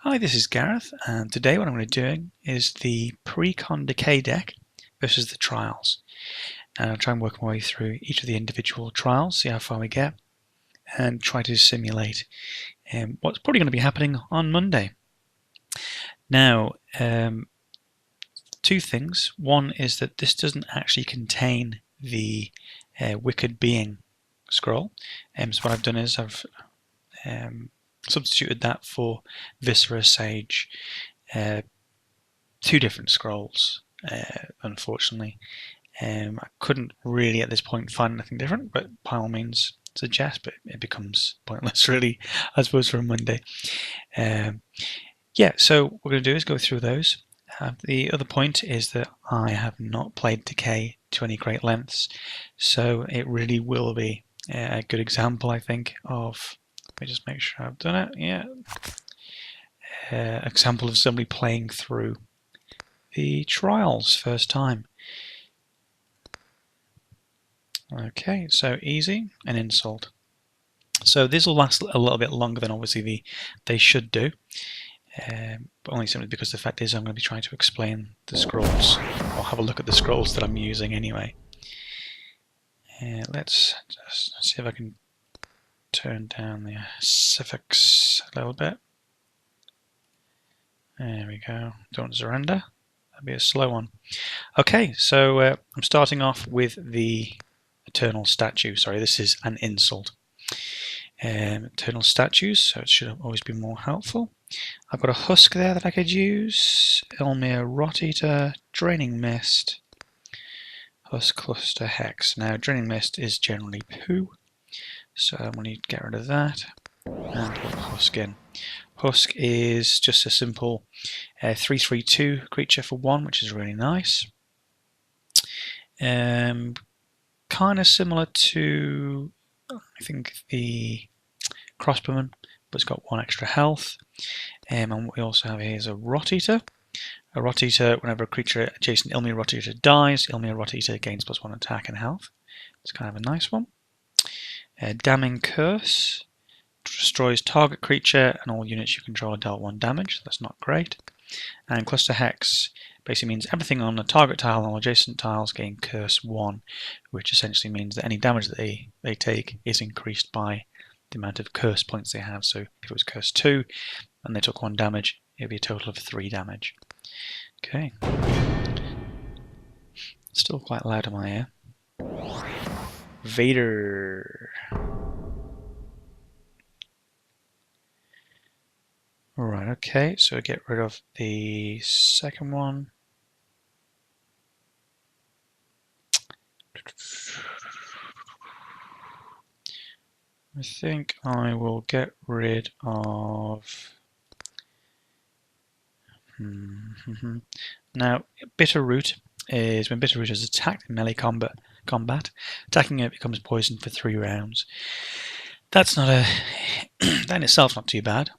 Hi, this is Gareth, and today what I'm going to be doing is the Precon Decay deck versus the trials. And I'll try and work my way through each of the individual trials, see how far we get, and try to simulate what's probably going to be happening on Monday. Now, two things. One is that this doesn't actually contain the Wicked Being scroll. So what I've done is I've substituted that for Viscera Sage. Two different scrolls, unfortunately. I couldn't really at this point find anything different, but by all means suggest, but it becomes pointless really, I suppose, for a Monday. Yeah, so what we're going to do is go through those. The other point is that I have not played Decay to any great lengths, so it really will be a good example, I think, of, let me just make sure I've done it, yeah, example of somebody playing through the trials first time. Okay, so easy, an insult. So this will last a little bit longer than obviously they should do, but only simply because the fact is I'm going to be trying to explain the scrolls, or have a look at the scrolls that I'm using anyway. Let's just see if I can turn down the suffix a little bit. There we go, don't surrender. That'd be a slow one. Okay, so I'm starting off with the Eternal Statue. Sorry, this is an insult. Eternal Statues, so it should always be more helpful. I've got a Husk there that I could use. Elmir Rot Eater, Draining Mist, Husk Cluster Hex. Now, Draining Mist is generally poo, so I'm going to get rid of that and put Husk in. Husk is just a simple 3/3/2 creature for 1, which is really nice. Kind of similar to, I think, the Crossbowman, but it's got 1 extra health. And what we also have here is a Rot Eater. A Rot Eater, whenever a creature adjacent Ilmir Rot Eater dies, Ilmir Rot Eater gains +1 attack and health. It's kind of a nice one. Damning Curse destroys target creature and all units you control are dealt 1 damage. That's not great. And Cluster Hex basically means everything on the target tile and all adjacent tiles gain Curse 1, which essentially means that any damage that they take is increased by the amount of curse points they have. So if it was Curse 2 and they took 1 damage, it would be a total of 3 damage. Okay. Still quite loud in my ear. Vader. Right, okay, so get rid of the second one. I think I will get rid of... Now, Bitter Root is when Bitter Root is attacked in melee combat, attacking it becomes poisoned for 3 rounds. That's not a... that in itself not too bad.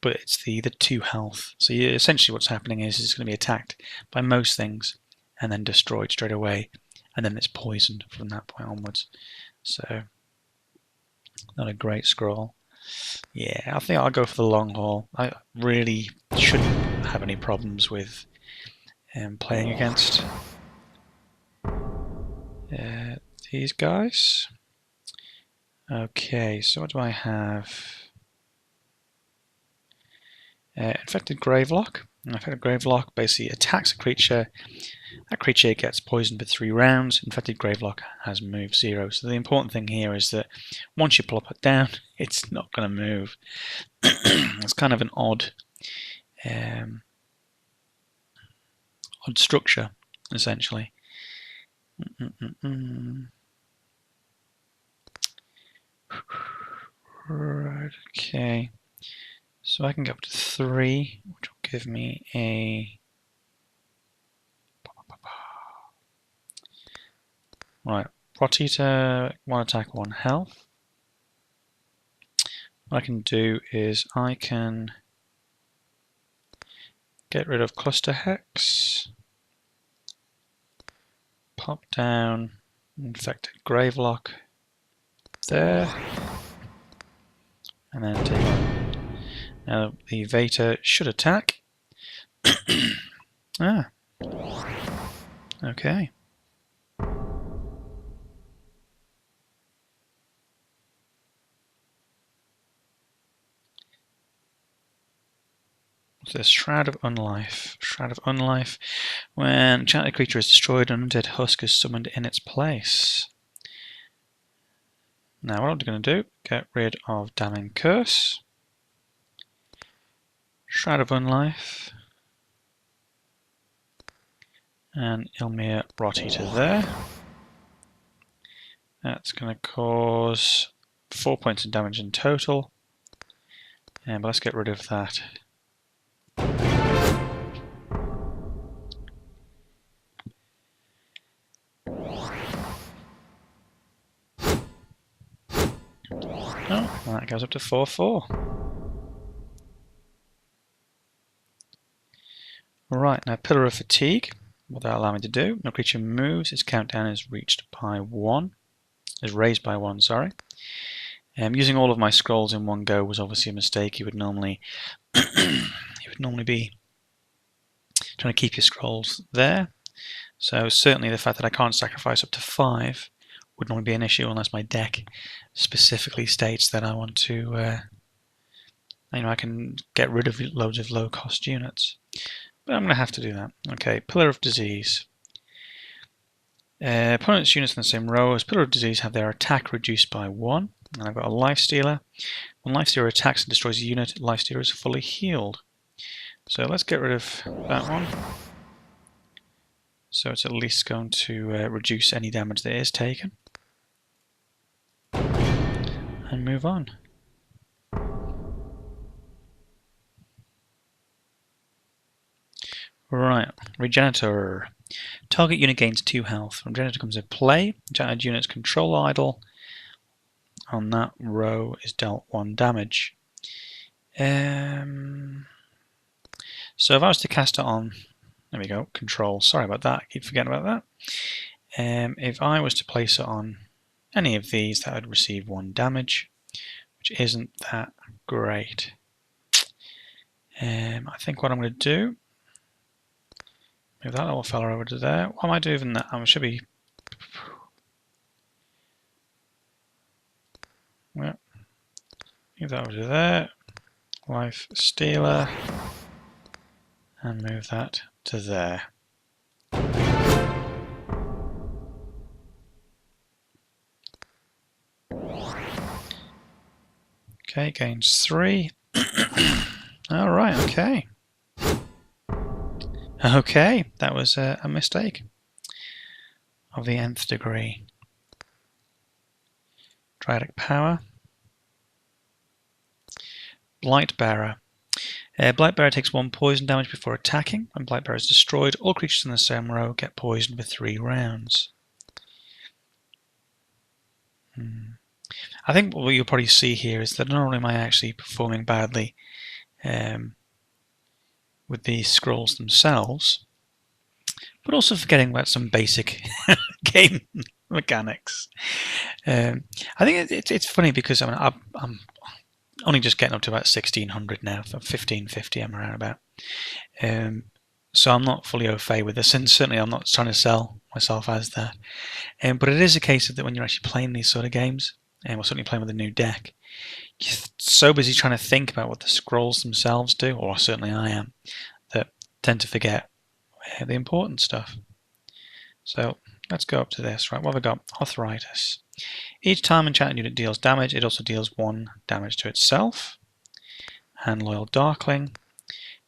But it's the 2 health. So essentially what's happening is it's going to be attacked by most things and then destroyed straight away, and then it's poisoned from that point onwards. So not a great scroll. Yeah, I think I'll go for the long haul. I really shouldn't have any problems with playing against these guys. Okay, so what do I have? Infected Gravelock. Infected Gravelock basically attacks a creature. That creature gets poisoned for 3 rounds. Infected Gravelock has move 0. So the important thing here is that once you plop it down, it's not going to move. It's kind of an odd structure, essentially. Right, okay. So I can go up to 3, which will give me a... Right, Rot Eater, 1 attack, 1 health. What I can do is I can get rid of Cluster Hex, pop down Infected Gravelock there, and then take on. Now the Vator should attack. Ah, okay. What's this? Shroud of Unlife. Shroud of Unlife. When enchanted creature is destroyed, an undead husk is summoned in its place. Now what I'm going to do, get rid of Damning Curse. Shroud of Unlife. And Ilmir Rot Eater there. That's going to cause 4 points of damage in total. But let's get rid of that. Oh, well, that goes up to 4/4. Right, now Pillar of Fatigue. What that'll allow me to do, no creature moves, its countdown is reached by 1. Is raised by 1, sorry. Using all of my scrolls in one go was obviously a mistake. You would normally be trying to keep your scrolls there. So certainly the fact that I can't sacrifice up to 5 would normally be an issue unless my deck specifically states that I want to, I can get rid of loads of low-cost units. But I'm going to have to do that. Okay, Pillar of Disease. Opponent's units in the same row as Pillar of Disease have their attack reduced by 1. And I've got a Life Stealer. When Life Stealer attacks and destroys a unit, Life Stealer is fully healed. So let's get rid of that one. So it's at least going to reduce any damage that is taken. And move on. Right, Regenerator. Target unit gains 2 health. When Regenerator comes into play, enchanted unit's control idol on that row is dealt 1 damage. So if I was to cast it on, there we go, control, sorry about that, I keep forgetting about that. If I was to place it on any of these, that would receive 1 damage, which isn't that great. I think what I'm going to do, move that little fella over to there. What am I doing that? I should be... Well, move that over to there. Life Stealer. And move that to there. Okay, gains 3. Alright, okay. Okay, that was a mistake of the nth degree. Dryatic Power. Blightbearer. Blightbearer takes 1 poison damage before attacking. When Blightbearer is destroyed, all creatures in the same row get poisoned for 3 rounds. I think what you'll probably see here is that not only am I actually performing badly with the scrolls themselves, but also forgetting about some basic game mechanics. I think it's funny because I'm only just getting up to about 1600 now, 1550 I'm around about. So I'm not fully au fait with this, and certainly I'm not trying to sell myself as that. But it is a case of that when you're actually playing these sort of games, and we're certainly playing with a new deck, you're so busy trying to think about what the scrolls themselves do, or certainly I am, that tend to forget the important stuff. So let's go up to this. Right, what have I got? Arthritis. Each time an enchanted unit deals damage, it also deals 1 damage to itself. And Loyal Darkling.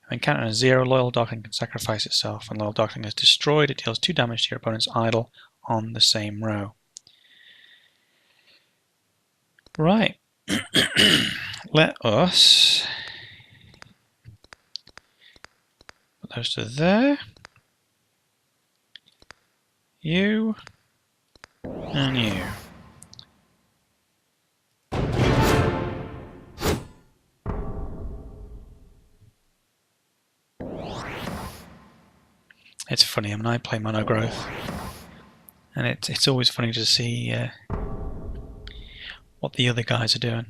When encountering a 0, Loyal Darkling can sacrifice itself. When Loyal Darkling is destroyed, it deals 2 damage to your opponent's idol on the same row. Right. Let us put those to there. You and you. It's funny, I mean, I play Mono Growth, and it's always funny to see what the other guys are doing.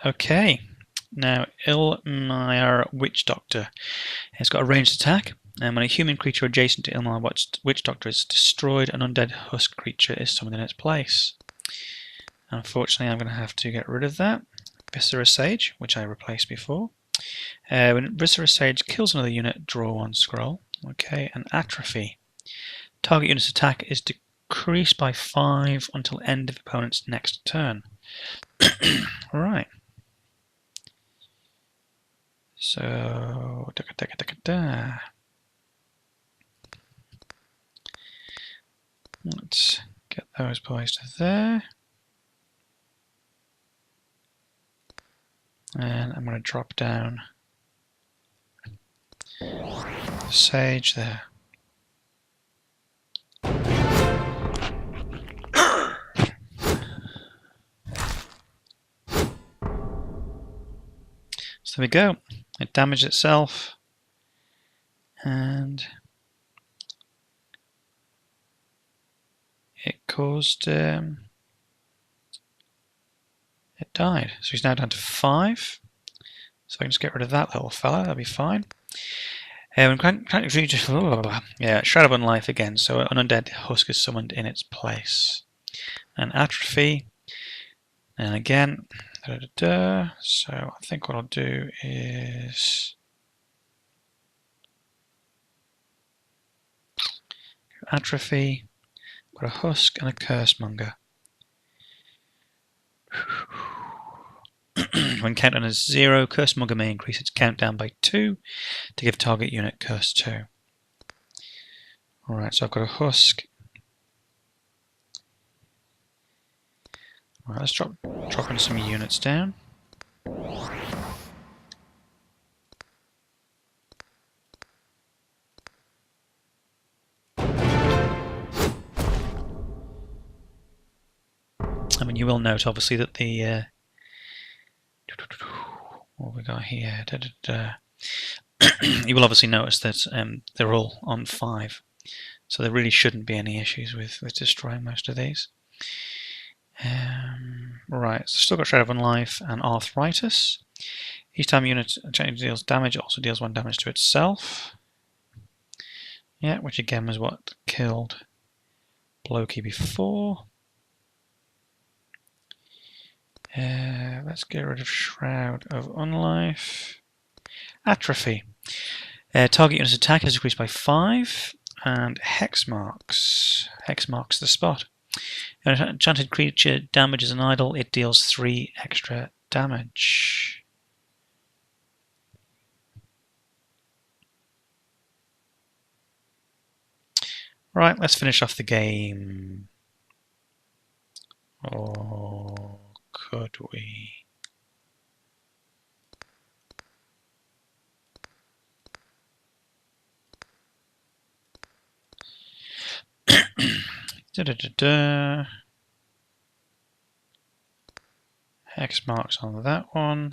Okay, now Ilmire Witch Doctor. It's got a ranged attack, and when a human creature adjacent to Ilmire Witch Doctor is destroyed, an undead husk creature is summoned in its place. Unfortunately, I'm going to have to get rid of that. Viscera Sage, which I replaced before. When Viscera Sage kills another unit, draw 1 scroll. Okay, and Atrophy. Target unit's attack is decreased by 5 until end of opponent's next turn. Alright. So, let's get those boys to there. And I'm going to drop down the Sage there. So there we go. It damaged itself, and it caused it died. So he's now down to 5. So I can just get rid of that little fella. That'll be fine. Yeah, Shroud of Unlife again. So an undead husk is summoned in its place. And Atrophy. And again, so I think what I'll do is Atrophy, got a Husk and a Cursemonger. When counted as 0, Cursemonger may increase its countdown by 2 to give target unit Curse 2. Alright, so I've got a Husk. Alright, let's dropping some units down. I mean, you will note obviously that the what we got here? You will obviously notice that they're all on 5, so there really shouldn't be any issues with destroying most of these. Right, so still got Shroud of Unlife and Arthritis. Each time a unit deals damage, it also deals 1 damage to itself. Yeah, which again was what killed Blokey before. Let's get rid of Shroud of Unlife. Atrophy. Target unit's attack is decreased by 5. And Hex Marks. Hex marks the spot. When an enchanted creature damages an idol, it deals 3 extra damage. Right, let's finish off the game. Or could we? Hex marks on that one.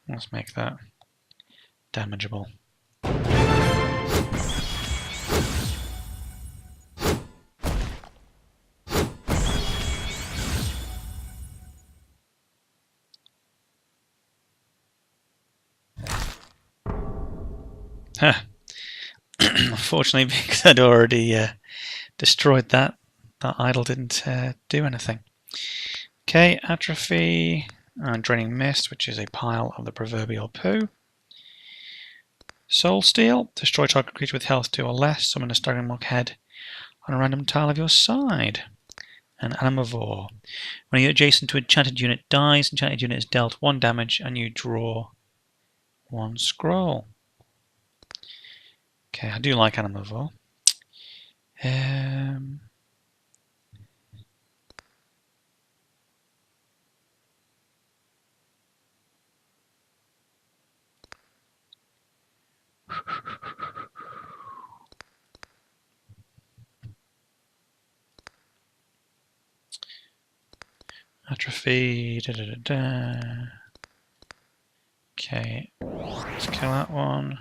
Let's make that damageable. Unfortunately, because I'd already destroyed that idol didn't do anything. Okay, Atrophy and Draining Mist, which is a pile of the proverbial poo. Soul Steal, destroy target creature with health 2 or less, summon a staggering mark head on a random tile of your side. And Animivore. When you're adjacent to an enchanted unit dies, enchanted unit is dealt 1 damage and you draw 1 scroll. Okay, I do like Animivore. Atrophy. Okay, let's kill that one.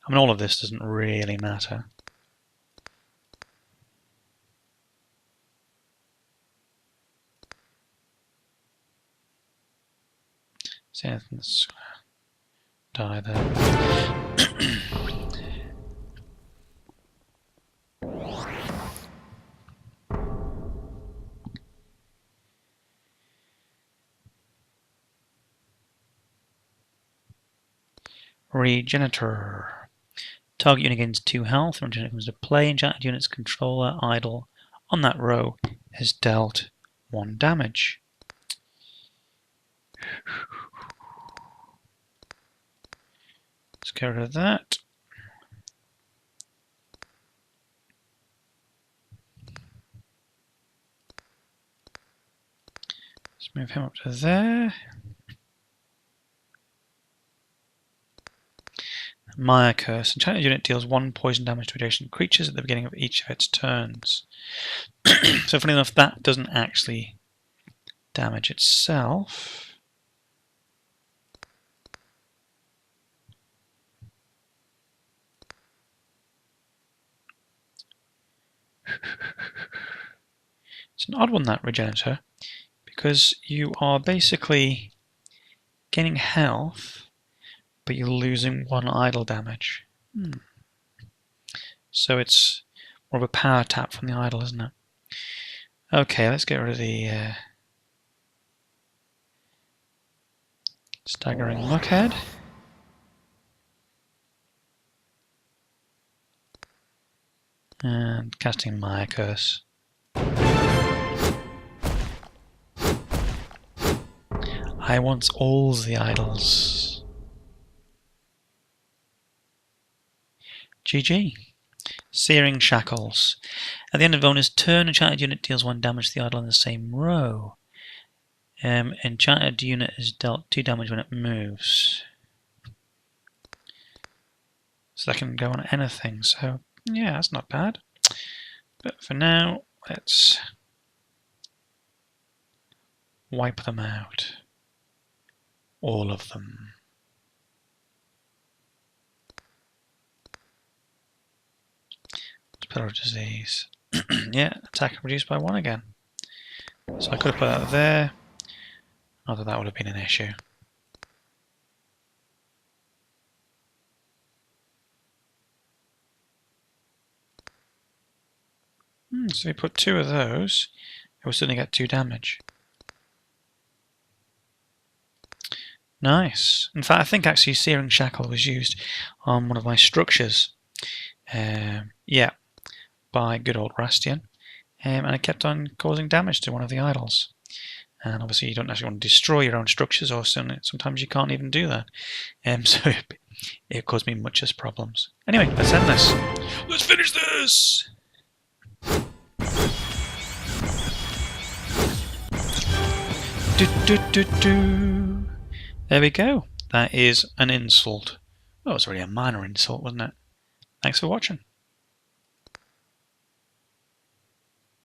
I mean, all of this doesn't really matter. See anything that's die there. Regenerator. Target unit gains 2 health. When unit comes to play, enchanted unit's controller idle on that row is dealt 1 damage. Let's get rid of that. Let's move him up to there. Maya Curse. Enchanted unit deals 1 poison damage to adjacent creatures at the beginning of each of its turns. So funny enough, that doesn't actually damage itself. It's an odd one, that Regenerator, because you are basically gaining health, but you're losing 1 idle damage. So it's more of a power tap from the idle, isn't it? Okay, let's get rid of the Staggering Muckhead. And casting Maya Curse. I want all the idols. GG. Searing Shackles. At the end of bonus turn, enchanted unit deals 1 damage to the idol in the same row. Enchanted unit is dealt 2 damage when it moves. So that can go on anything, so yeah, that's not bad. But for now, let's wipe them out. All of them. Pillar of Disease. Yeah, attack reduced by 1 again. So I could have put that there. Not that that would have been an issue. So we put 2 of those, it will suddenly get 2 damage. Nice. In fact, I think actually Searing Shackle was used on one of my structures. Yeah, by good old Rastian. And it kept on causing damage to one of the idols. And obviously you don't actually want to destroy your own structures, or sometimes you can't even do that. So it caused me much problems. Anyway, let's end this. Let's finish this! There we go. That is an insult. Well, it was really a minor insult, wasn't it? Thanks for watching.